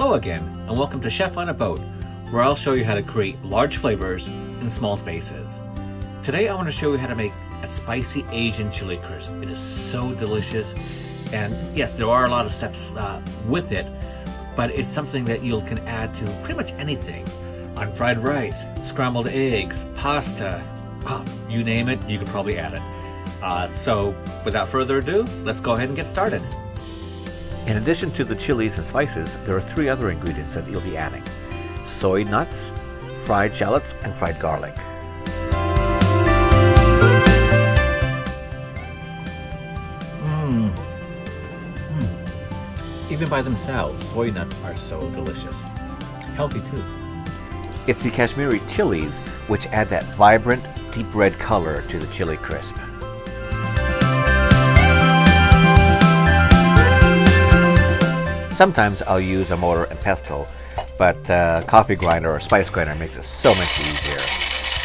Hello again, and welcome to Chef on a Boat, where I'll show you how to create large flavors in small spaces. Today I want to show you how to make a spicy Asian chili crisp. It is so delicious, and yes, there are a lot of steps with it, but it's something that you can add to pretty much anything. On fried rice, scrambled eggs, pasta, you name it, you could probably add it. So without further ado, let's go ahead and get started. In addition to the chilies and spices, there are 3 other ingredients that you'll be adding: soy nuts, fried shallots, and fried garlic. Even by themselves, soy nuts are so delicious. Healthy too. It's the Kashmiri chilies which add that vibrant, deep red color to the chili crisp. Sometimes I'll use a mortar and pestle, but coffee grinder or spice grinder makes it so much easier.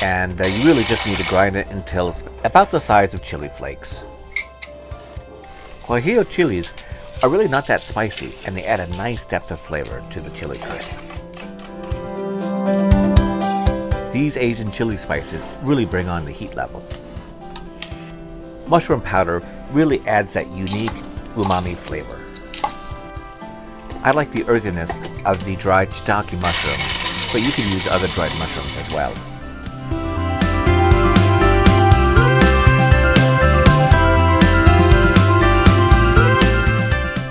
And you really just need to grind it until it's about the size of chili flakes. Guajillo chilies are really not that spicy, and they add a nice depth of flavor to the chili crisp. These Asian chili spices really bring on the heat level. Mushroom powder really adds that unique umami flavor. I like the earthiness of the dried shiitake mushroom, but you can use other dried mushrooms as well.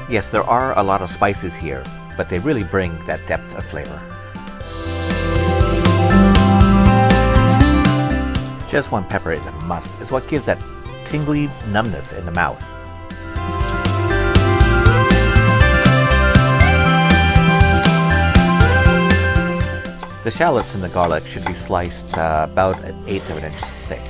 Yes, there are a lot of spices here, but they really bring that depth of flavor. Szechuan pepper is a must. It's what gives that tingly numbness in the mouth. The shallots and the garlic should be sliced about 1/8 of an inch thick.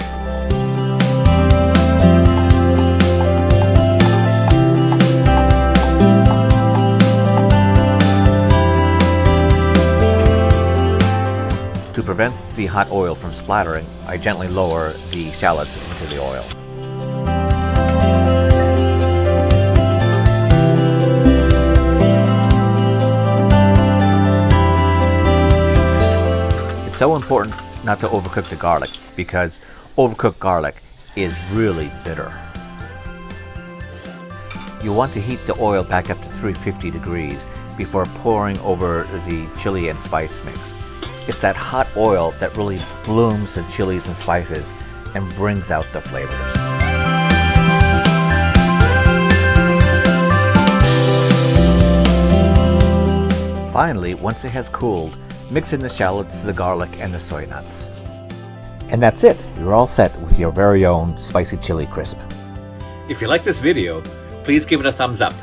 To prevent the hot oil from splattering, I gently lower the shallots into the oil. It's so important not to overcook the garlic, because overcooked garlic is really bitter. You want to heat the oil back up to 350 degrees before pouring over the chili and spice mix. It's that hot oil that really blooms the chilies and spices and brings out the flavors. Finally, once it has cooled, mix in the shallots, the garlic, and the soy nuts. And that's it. You're all set with your very own spicy chili crisp. If you like this video, please give it a thumbs up.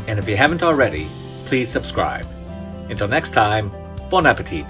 And if you haven't already, please subscribe. Until next time, bon appetit.